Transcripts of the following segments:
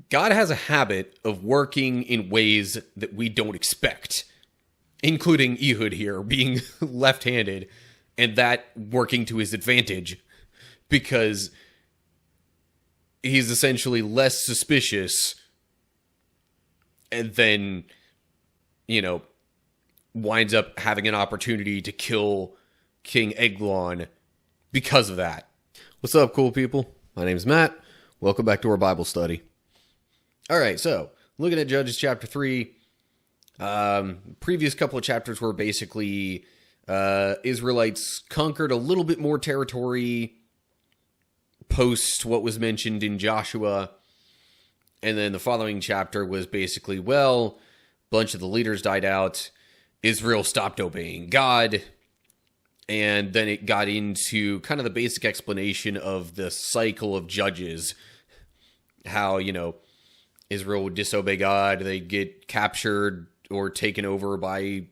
God has a habit of working in ways that we don't expect, including Ehud here being left-handed, and that working to his advantage, because he's essentially less suspicious, and then, winds up having an opportunity to kill King Eglon because of that. What's up, cool people? My name's Matt. Welcome back to our Bible study. Alright, so, looking at Judges chapter 3, previous couple of chapters were basically Israelites conquered a little bit more territory post what was mentioned in Joshua, and then the following chapter was basically, a bunch of the leaders died out, Israel stopped obeying God, and then it got into kind of the basic explanation of the cycle of judges, how, Israel would disobey God, they'd get captured or taken over by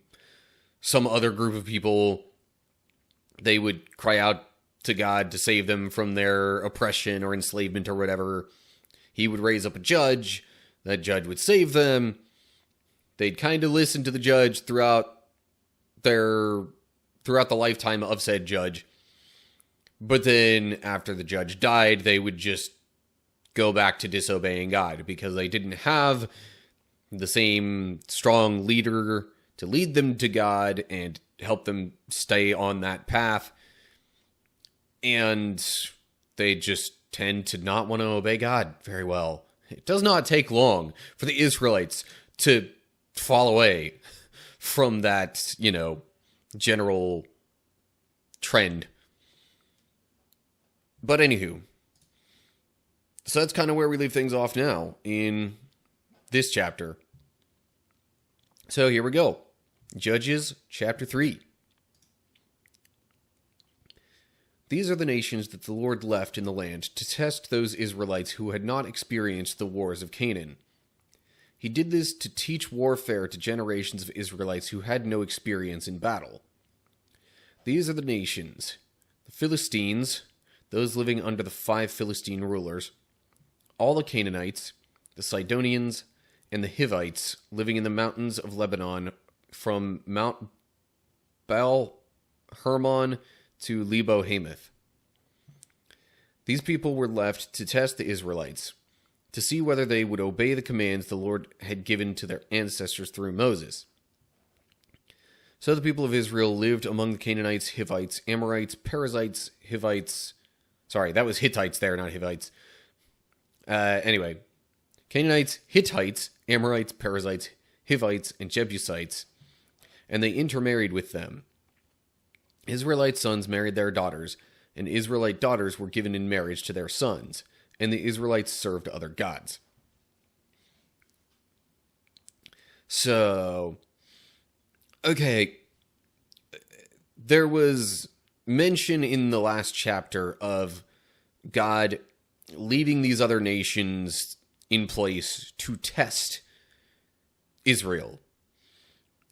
some other group of people, they would cry out to God to save them from their oppression or enslavement or whatever. He would raise up a judge, that judge would save them, they'd kind of listen to the judge throughout the lifetime of said judge, but then after the judge died, they would just go back to disobeying God because they didn't have the same strong leader to lead them to God and help them stay on that path. And they just tend to not want to obey God very well. It does not take long for the Israelites to fall away from that, general trend. But anywho, so that's kind of where we leave things off now in this chapter. So here we go. Judges chapter 3. These are the nations that the Lord left in the land to test those Israelites who had not experienced the wars of Canaan. He did this to teach warfare to generations of Israelites who had no experience in battle. These are the nations: the Philistines, those living under the 5 Philistine rulers, all the Canaanites, the Sidonians, and the Hivites living in the mountains of Lebanon from Mount Baal Hermon to Lebo Hamath. These people were left to test the Israelites, to see whether they would obey the commands the Lord had given to their ancestors through Moses. So the people of Israel lived among the Canaanites, Hivites, Amorites, Perizzites, Hivites. Sorry, that was Hittites there, not Hivites. Anyway, Canaanites, Hittites, Amorites, Perizzites, Hivites, and Jebusites, and they intermarried with them. Israelite sons married their daughters, and Israelite daughters were given in marriage to their sons, and the Israelites served other gods. So, okay, there was mention in the last chapter of God leaving these other nations in place to test Israel.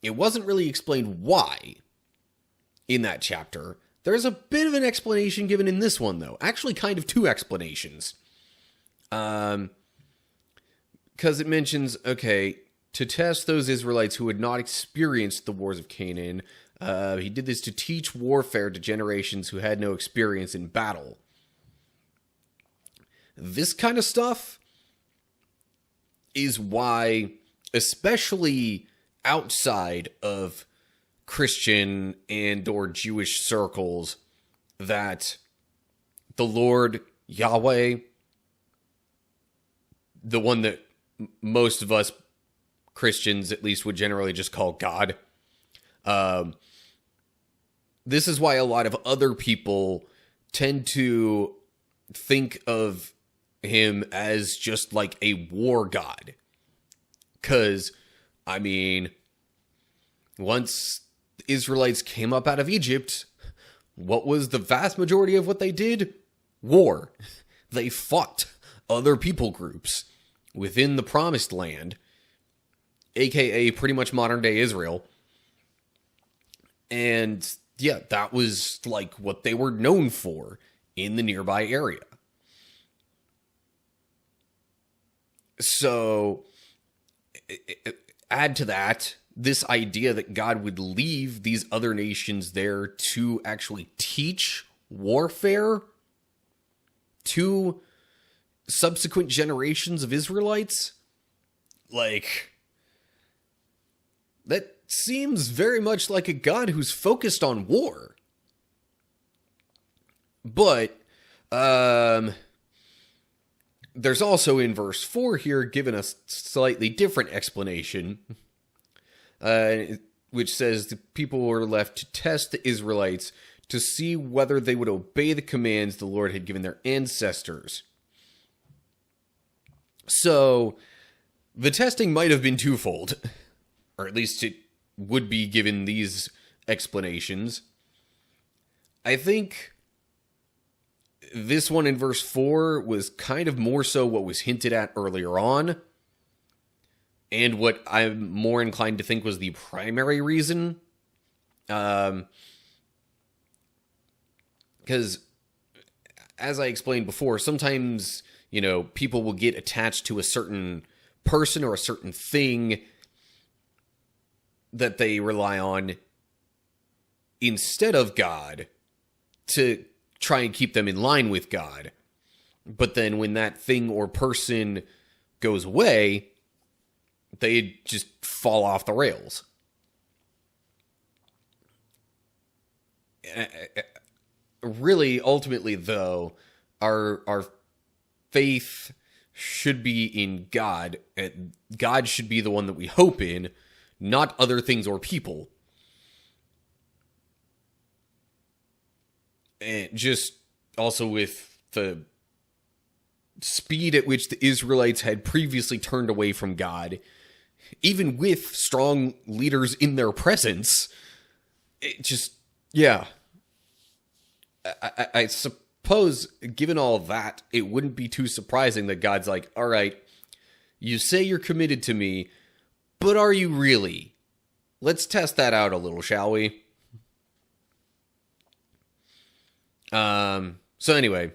It wasn't really explained why in that chapter. There's a bit of an explanation given in this one, though. Actually, kind of 2 explanations. Because it mentions, to test those Israelites who had not experienced the wars of Canaan. He did this to teach warfare to generations who had no experience in battle. This kind of stuff is why, especially outside of Christian and or Jewish circles, that the Lord Yahweh, the one that most of us Christians at least would generally just call God, this is why a lot of other people tend to think of him as just like a war god. Because, once the Israelites came up out of Egypt, what was the vast majority of what they did? War. They fought other people groups within the Promised Land, aka pretty much modern day Israel. And yeah, that was like what they were known for in the nearby area. So, add to that this idea that God would leave these other nations there to actually teach warfare to subsequent generations of Israelites. Like, that seems very much like a God who's focused on war. But, there's also in verse 4 here given a slightly different explanation, which says the people were left to test the Israelites to see whether they would obey the commands the Lord had given their ancestors. So, the testing might have been twofold, or at least it would be given these explanations. I think this one in verse 4 was kind of more so what was hinted at earlier on, and what I'm more inclined to think was the primary reason. Because, as I explained before, sometimes, people will get attached to a certain person or a certain thing that they rely on instead of God to try and keep them in line with God. But then when that thing or person goes away, they just fall off the rails. Really, ultimately, though, our faith should be in God. God should be the one that we hope in, not other things or people. And just also with the speed at which the Israelites had previously turned away from God, even with strong leaders in their presence, it just, yeah. I suppose, given all that, it wouldn't be too surprising that God's like, all right, you say you're committed to me, but are you really? Let's test that out a little, shall we? So anyway,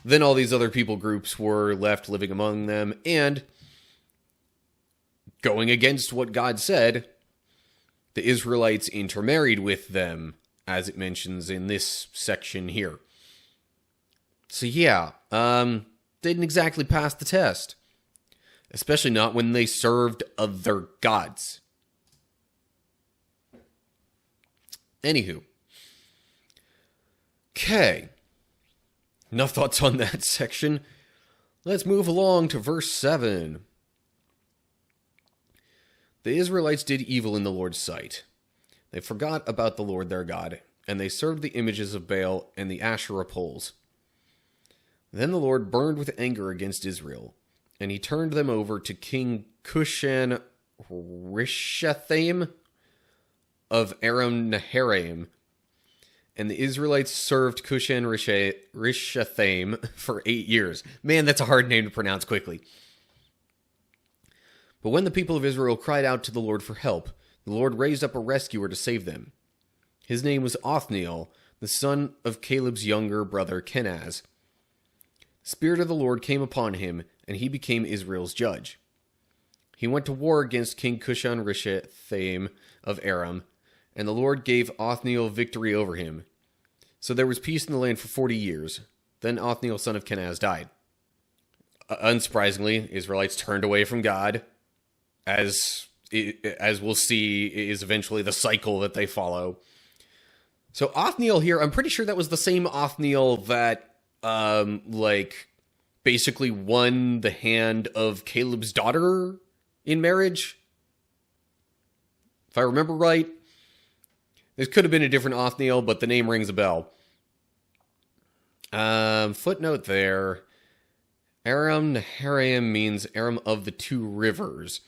then all these other people groups were left living among them, and going against what God said, the Israelites intermarried with them, as it mentions in this section here. So yeah, didn't exactly pass the test. Especially not when they served other gods. Anywho. Okay. Enough thoughts on that section. Let's move along to verse 7. The Israelites did evil in the Lord's sight. They forgot about the Lord their God, and they served the images of Baal and the Asherah poles. Then the Lord burned with anger against Israel, and he turned them over to King Cushan-Rishathaim of Aram-Naharaim. And the Israelites served Cushan-Rishathaim for 8 years. Man, that's a hard name to pronounce quickly. But when the people of Israel cried out to the Lord for help, the Lord raised up a rescuer to save them. His name was Othniel, the son of Caleb's younger brother Kenaz. The Spirit of the Lord came upon him, and he became Israel's judge. He went to war against King Cushan-Rishathaim of Aram, and the Lord gave Othniel victory over him. So there was peace in the land for 40 years. Then Othniel, son of Kenaz, died. Unsurprisingly, Israelites turned away from God, as we'll see is eventually the cycle that they follow. So Othniel here, I'm pretty sure that was the same Othniel that, basically won the hand of Caleb's daughter in marriage. If I remember right. This could have been a different Othniel, but the name rings a bell. Footnote there. Aram-Naharaim means Aram of the two rivers.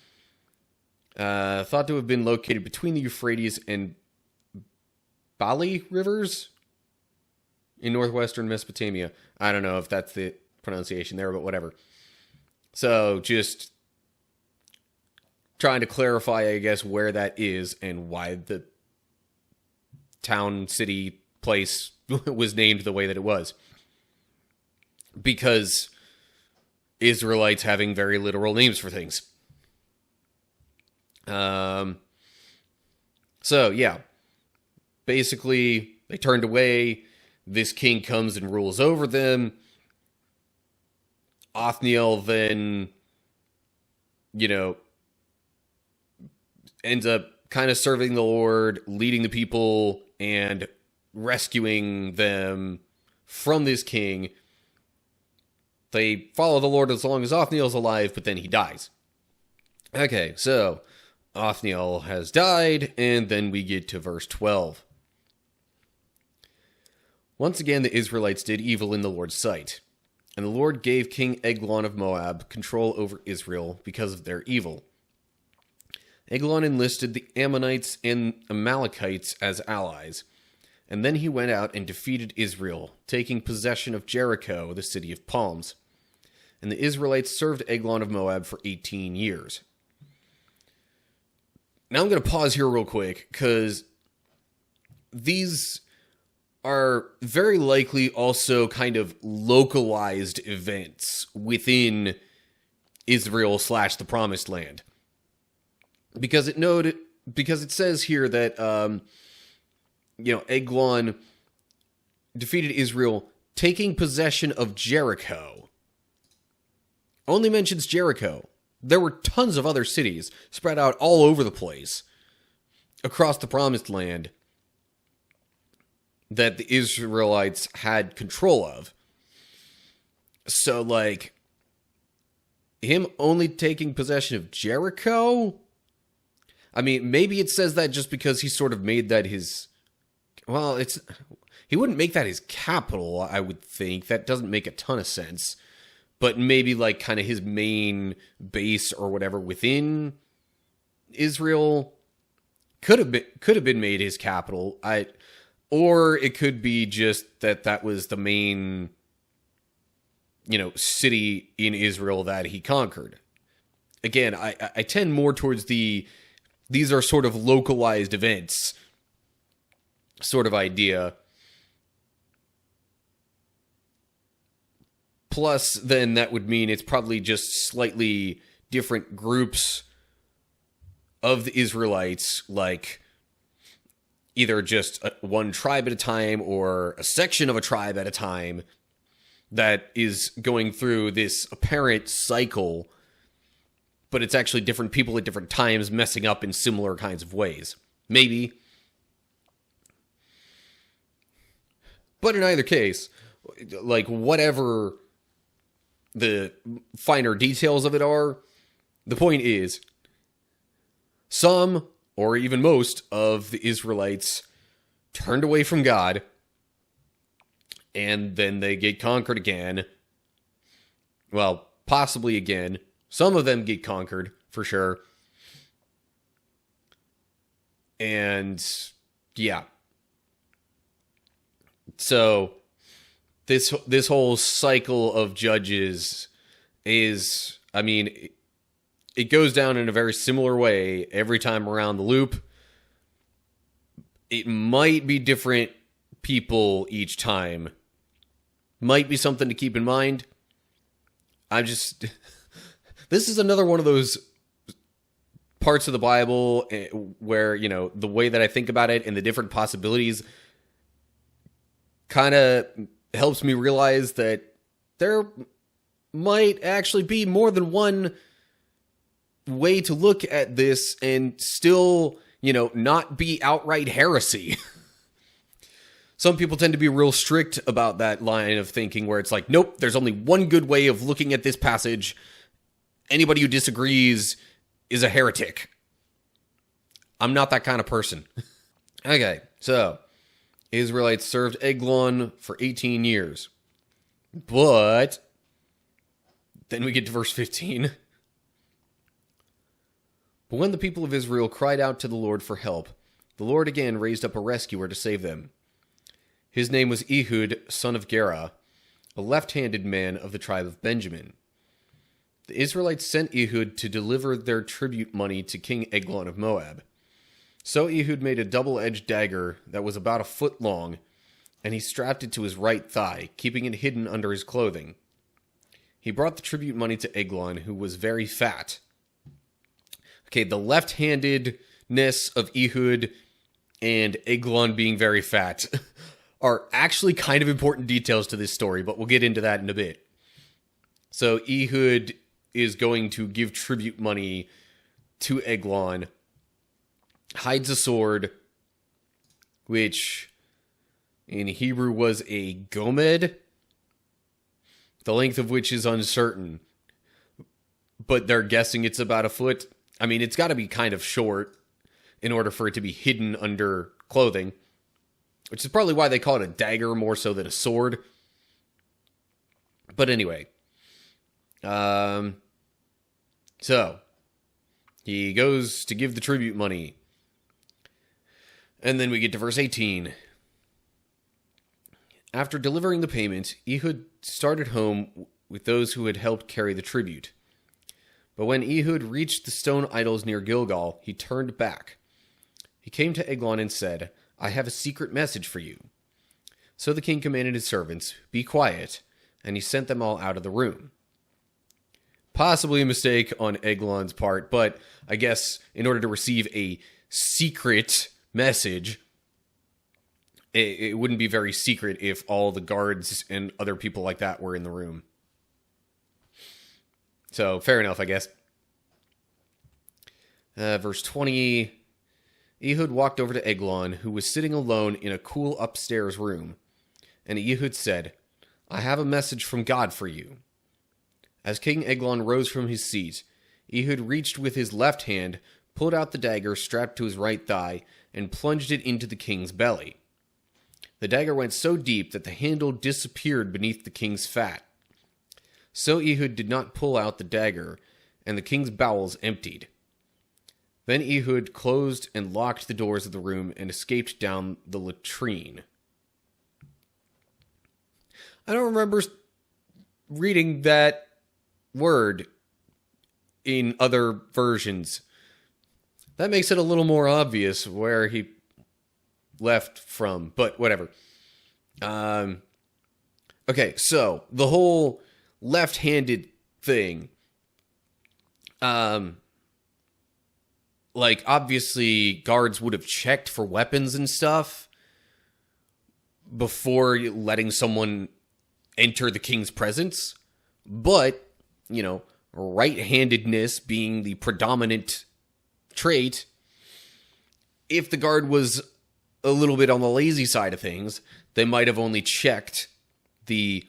Thought to have been located between the Euphrates and Bali rivers in northwestern Mesopotamia. I don't know if that's the pronunciation there, but whatever. So just trying to clarify, I guess, where that is and why the town, city, place was named the way that it was. Because Israelites having very literal names for things. So, yeah. Basically, they turned away. This king comes and rules over them. Othniel then, ends up kind of serving the Lord, leading the people, and rescuing them from this king. They follow the Lord as long as Othniel's alive, but then he dies. Okay, so Othniel has died, and then we get to verse 12. Once again, the Israelites did evil in the Lord's sight, and the Lord gave King Eglon of Moab control over Israel because of their evil. Eglon enlisted the Ammonites and Amalekites as allies, and then he went out and defeated Israel, taking possession of Jericho, the city of palms. And the Israelites served Eglon of Moab for 18 years. Now I'm going to pause here real quick, because these are very likely also kind of localized events within Israel / the Promised Land. Because it says here that, Eglon defeated Israel, taking possession of Jericho. Only mentions Jericho. There were tons of other cities spread out all over the place across the Promised Land that the Israelites had control of. So, him only taking possession of Jericho? I mean, maybe it says that just because he sort of made that his... Well, he wouldn't make that his capital, I would think. That doesn't make a ton of sense. But maybe, kind of his main base or whatever within Israel could have been made his capital. Or it could be just that was the main, city in Israel that he conquered. Again, I tend more towards these are sort of localized events sort of idea. Plus, then that would mean it's probably just slightly different groups of the Israelites, either just one tribe at a time or a section of a tribe at a time that is going through this apparent cycle, but it's actually different people at different times messing up in similar kinds of ways. Maybe. But in either case, whatever the finer details of it are, the point is, some, or even most, of the Israelites turned away from God, and then they get conquered again. Well, possibly again. Some of them get conquered, for sure. And, yeah. So, this whole cycle of judges is, it goes down in a very similar way every time around the loop. It might be different people each time. Might be something to keep in mind. This is another one of those parts of the Bible where, the way that I think about it and the different possibilities kind of helps me realize that there might actually be more than one way to look at this and still, not be outright heresy. Some people tend to be real strict about that line of thinking where it's nope, there's only one good way of looking at this passage. Anybody who disagrees is a heretic. I'm not that kind of person. Okay, so Israelites served Eglon for 18 years. But then we get to verse 15. But when the people of Israel cried out to the Lord for help, the Lord again raised up a rescuer to save them. His name was Ehud, son of Gera, a left-handed man of the tribe of Benjamin. The Israelites sent Ehud to deliver their tribute money to King Eglon of Moab. So Ehud made a double-edged dagger that was about a foot long, and he strapped it to his right thigh, keeping it hidden under his clothing. he brought the tribute money to Eglon, who was very fat. Okay, the left-handedness of Ehud and Eglon being very fat are actually kind of important details to this story, but we'll get into that in a bit. So Ehud is going to give tribute money to Eglon, hides a sword, which in Hebrew was a gomed, the length of which is uncertain, but they're guessing it's about a foot. I mean, it's got to be kind of short in order for it to be hidden under clothing, which is probably why they call it a dagger more so than a sword. But anyway, so he goes to give the tribute money. And then we get to verse 18. After delivering the payment, Ehud started home with those who had helped carry the tribute. But when Ehud reached the stone idols near Gilgal, he turned back. He came to Eglon and said, "I have a secret message for you." So the king commanded his servants, "Be quiet," and he sent them all out of the room. Possibly a mistake on Eglon's part, but I guess in order to receive a secret message, it wouldn't be very secret if all the guards and other people like that were in the room. So, fair enough, I guess. Verse 20. Ehud walked over to Eglon, who was sitting alone in a cool upstairs room. And Ehud said, "I have a message from God for you." As King Eglon rose from his seat, Ehud reached with his left hand, pulled out the dagger strapped to his right thigh, and plunged it into the king's belly. The dagger went so deep that the handle disappeared beneath the king's fat. So Ehud did not pull out the dagger, and the king's bowels emptied. Then Ehud closed and locked the doors of the room and escaped down the latrine. I don't remember reading that word in other versions. That makes it a little more obvious where he left from, but whatever. Okay, so the whole left-handed thing, like, obviously guards would have checked for weapons and stuff before letting someone enter the king's presence, but, you know, right-handedness being the predominant trait, if the guard was a little bit on the lazy side of things, they might have only checked the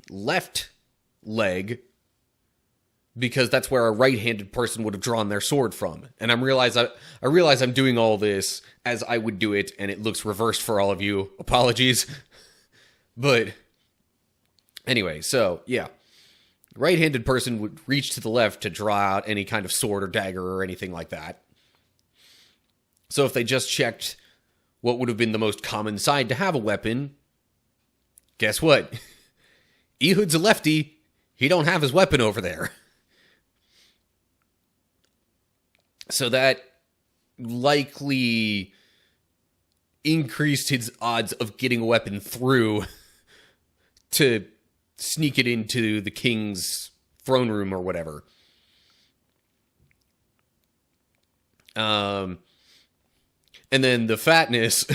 left leg because that's where a right-handed person would have drawn their sword from. And I realize I'm doing all this as I would do it, and it looks reversed for all of you. Apologies. But anyway, so yeah. Right-handed person would reach to the left to draw out any kind of sword or dagger or anything like that. So if they just checked what would have been the most common side to have a weapon, guess what? Ehud's a lefty. He don't have his weapon over there. So that likely increased his odds of getting a weapon through to sneak it into the king's throne room or whatever. And then the fatness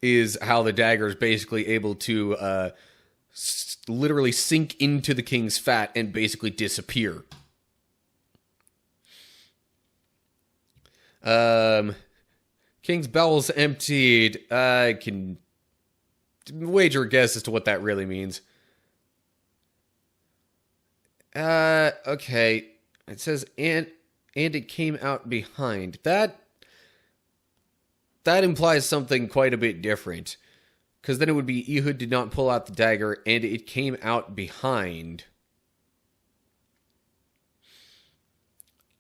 is how the dagger is basically able to literally sink into the king's fat and basically disappear. King's bowels emptied. I can wager a guess as to what that really means. Okay. It says, and it came out behind. That implies something quite a bit different. Because then it would be Ehud did not pull out the dagger, and it came out behind.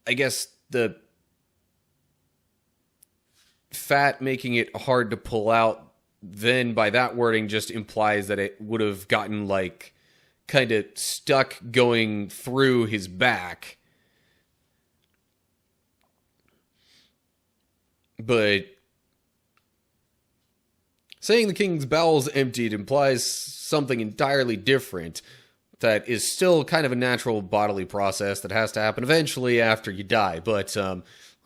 I guess the fat making it hard to pull out, then by that wording just implies that it would have gotten, like, kind of stuck going through his back. But saying the king's bowels emptied implies something entirely different. that is still kind of a natural bodily process that has to happen eventually after you die. But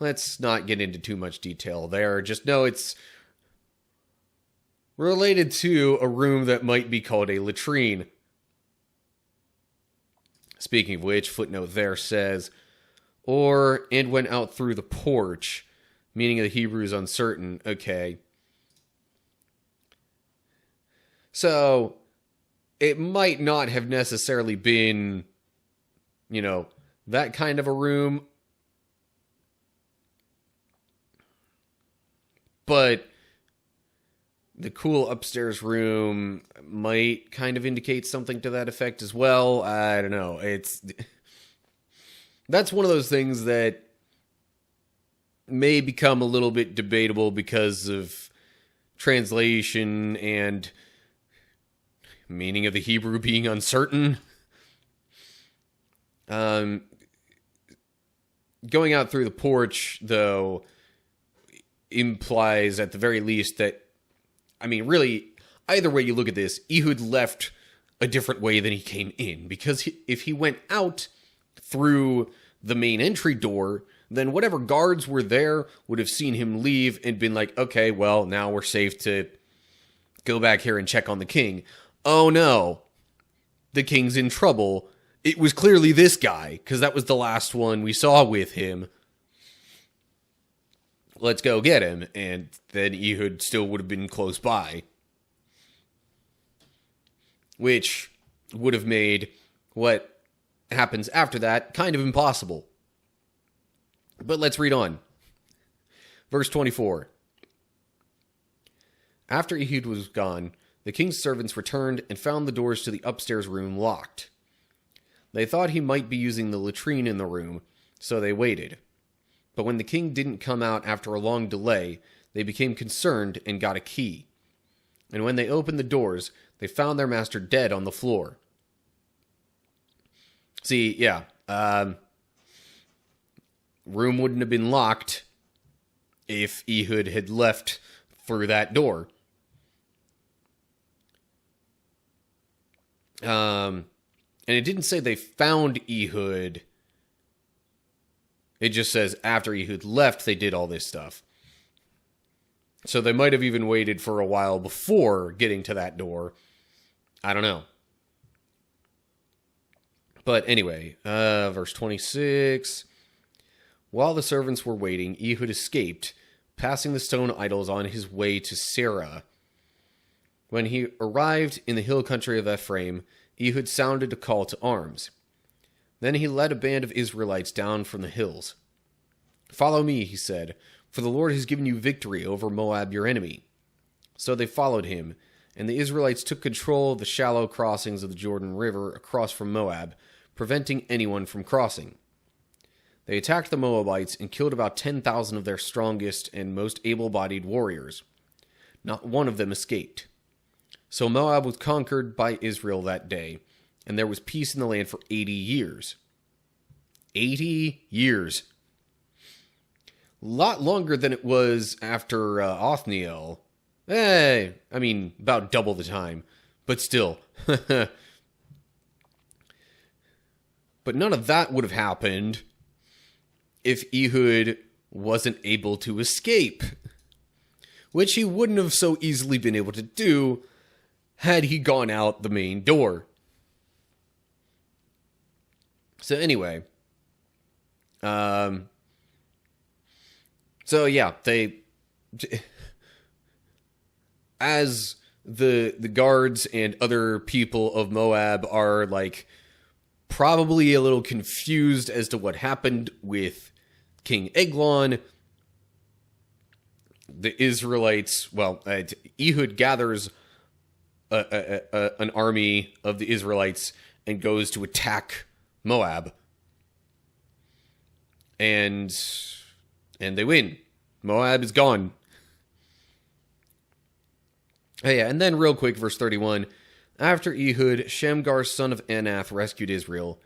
let's not get into too much detail there. Just know it's related to a room that might be called a latrine. Speaking of which, footnote there says, and went out through the porch. Meaning of the Hebrew is uncertain. Okay. So, it might not have necessarily been, that kind of a room. But the cool upstairs room might kind of indicate something to that effect as well. I don't know. That's one of those things that may become a little bit debatable because of translation and meaning of the Hebrew being uncertain. Going out through the porch, though, implies at the very least that, really, either way you look at this, Ehud left a different way than he came in. Because if he went out through the main entry door, then whatever guards were there would have seen him leave and been like, okay, well, now we're safe to go back here and check on the king. Oh no, the king's in trouble. It was clearly this guy, because that was the last one we saw with him. Let's go get him. And then Ehud still would have been close by. Which would have made what happens after that kind of impossible. But let's read on. Verse 24. After Ehud was gone, the king's servants returned and found the doors to the upstairs room locked. They thought he might be using the latrine in the room, so they waited. But when the king didn't come out after a long delay, they became concerned and got a key. And when they opened the doors, they found their master dead on the floor. See, room wouldn't have been locked if Ehud had left through that door. And it didn't say they found Ehud. It just says after Ehud left, they did all this stuff. So they might have even waited for a while before getting to that door. I don't know. But anyway, verse 26. While the servants were waiting, Ehud escaped, passing the stone idols on his way to Sarah. When he arrived in the hill country of Ephraim, Ehud sounded a call to arms. Then he led a band of Israelites down from the hills. "Follow me," he said, "for the Lord has given you victory over Moab, your enemy." So they followed him, and the Israelites took control of the shallow crossings of the Jordan River across from Moab, preventing anyone from crossing. They attacked the Moabites and killed about 10,000 of their strongest and most able-bodied warriors. Not one of them escaped. So Moab was conquered by Israel that day, and there was peace in the land for 80 years. 80 years. A lot longer than it was after Othniel. About double the time. But still. But none of that would have happened if Ehud wasn't able to escape. Which he wouldn't have so easily been able to do had he gone out the main door. So anyway. They... As the guards and other people of Moab are, probably a little confused as to what happened with King Eglon, the Israelites, Ehud gathers an army of the Israelites and goes to attack Moab. And they win. Moab is gone. And then real quick, verse 31. After Ehud, Shamgar, son of Anath, rescued Israel.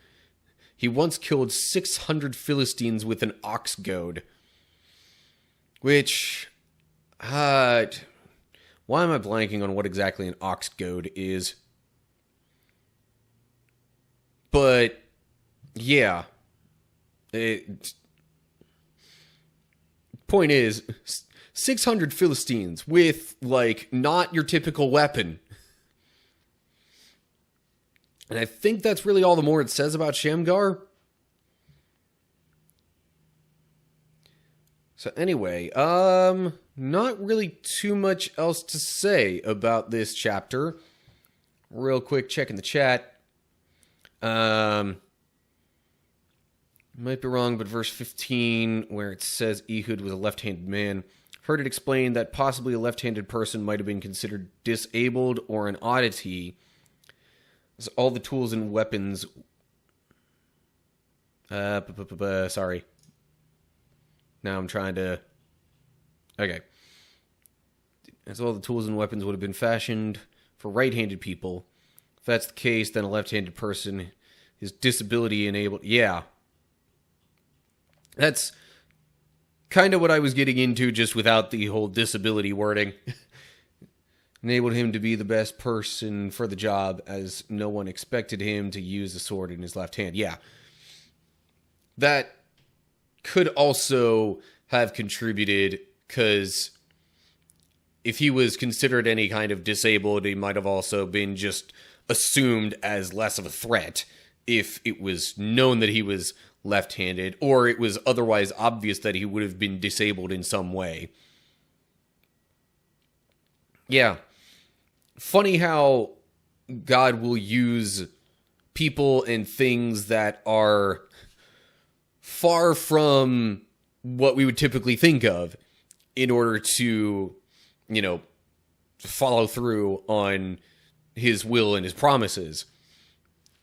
He once killed 600 Philistines with an ox goad. Which, why am I blanking on what exactly an ox goad is? But, yeah. Point is, 600 Philistines with, like, not your typical weapon. And I think that's really all the more it says about Shamgar. So anyway, not really too much else to say about this chapter. Real quick, checking the chat. Might be wrong, but verse 15, where it says Ehud was a left-handed man, heard it explained that possibly a left-handed person might have been considered disabled or an oddity. So all the tools and weapons... sorry. Now I'm trying to... Okay. As all the tools and weapons would have been fashioned for right-handed people. If that's the case, then a left-handed person is disability enabled. Yeah. That's kind of what I was getting into, just without the whole disability wording. Enabled him to be the best person for the job, as no one expected him to use the sword in his left hand. Yeah. That could also have contributed, because if he was considered any kind of disabled, he might have also been just assumed as less of a threat if it was known that he was left-handed, or it was otherwise obvious that he would have been disabled in some way. Yeah. Funny how God will use people and things that are far from what we would typically think of in order to, follow through on his will and his promises.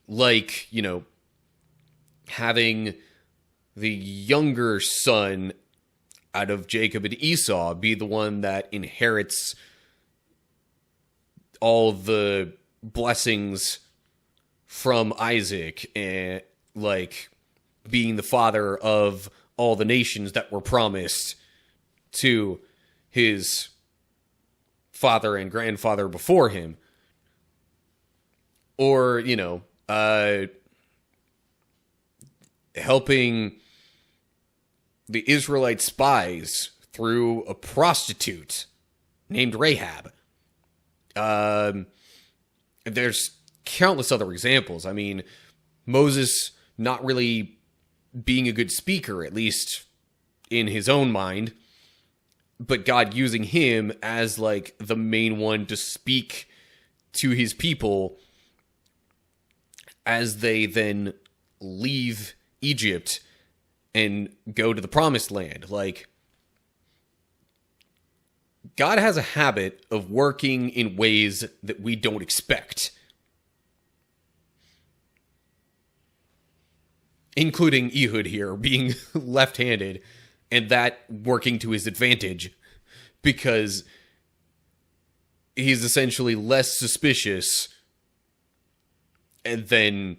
Like, having the younger son out of Jacob and Esau be the one that inherits all the blessings from Isaac, and being the father of all the nations that were promised to his father and grandfather before him. Or, helping the Israelite spies through a prostitute named Rahab. There's countless other examples. I mean, Moses not really being a good speaker, at least in his own mind, but God using him as, the main one to speak to his people as they then leave Egypt and go to the promised land. God has a habit of working in ways that we don't expect. Including Ehud here being left-handed, and that working to his advantage, because he's essentially less suspicious, and then,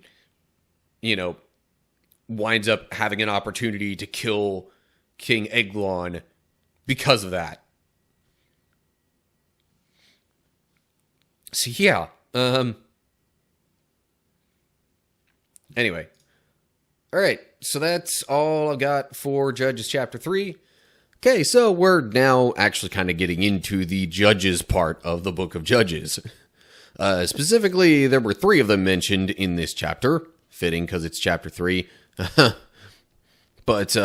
winds up having an opportunity to kill King Eglon because of that. So, yeah. Anyway. Alright, so that's all I've got for Judges chapter 3. Okay, so we're now actually kind of getting into the Judges part of the book of Judges. Specifically, there were 3 of them mentioned in this chapter. Fitting, because it's chapter 3. But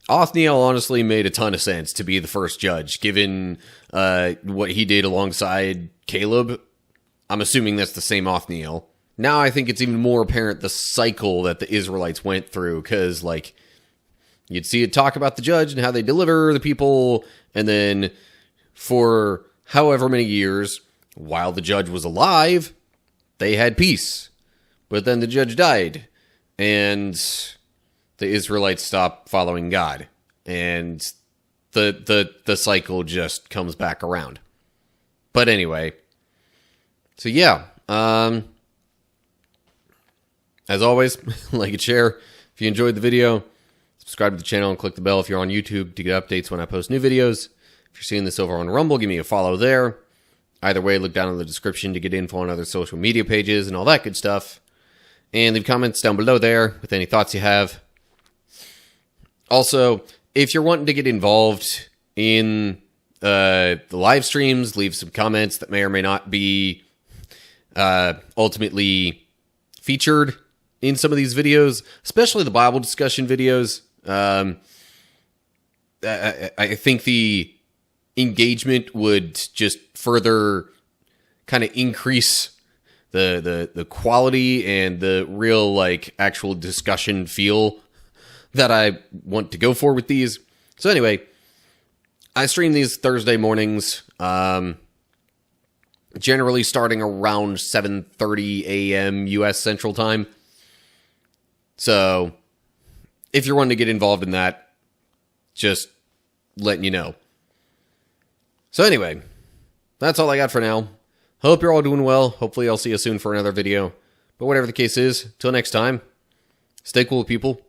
Othniel honestly made a ton of sense to be the first judge, given what he did alongside Caleb. I'm assuming that's the same Othniel. Now I think it's even more apparent the cycle that the Israelites went through, because, you'd see it talk about the judge and how they deliver the people, and then for however many years, while the judge was alive, they had peace. But then the judge died, and the Israelites stopped following God, and the cycle just comes back around. But anyway, so yeah, as always, like and share if you enjoyed the video. Subscribe to the channel and click the bell if you're on YouTube to get updates when I post new videos. If you're seeing this over on Rumble, give me a follow there. Either way, look down in the description to get info on other social media pages and all that good stuff. and leave comments down below there with any thoughts you have. Also, if you're wanting to get involved in the live streams, leave some comments that may or may not be ultimately featured in some of these videos, especially the Bible discussion videos. I think the engagement would just further kind of increase the quality and the real, like, actual discussion feel that I want to go for with these. So anyway, I stream these Thursday mornings, generally starting around 7:30 a.m. U.S. Central Time. So if you're wanting to get involved in that, just letting you know. So anyway, that's all I got for now. Hope you're all doing well. Hopefully I'll see you soon for another video. But whatever the case is, till next time, stay cool, people.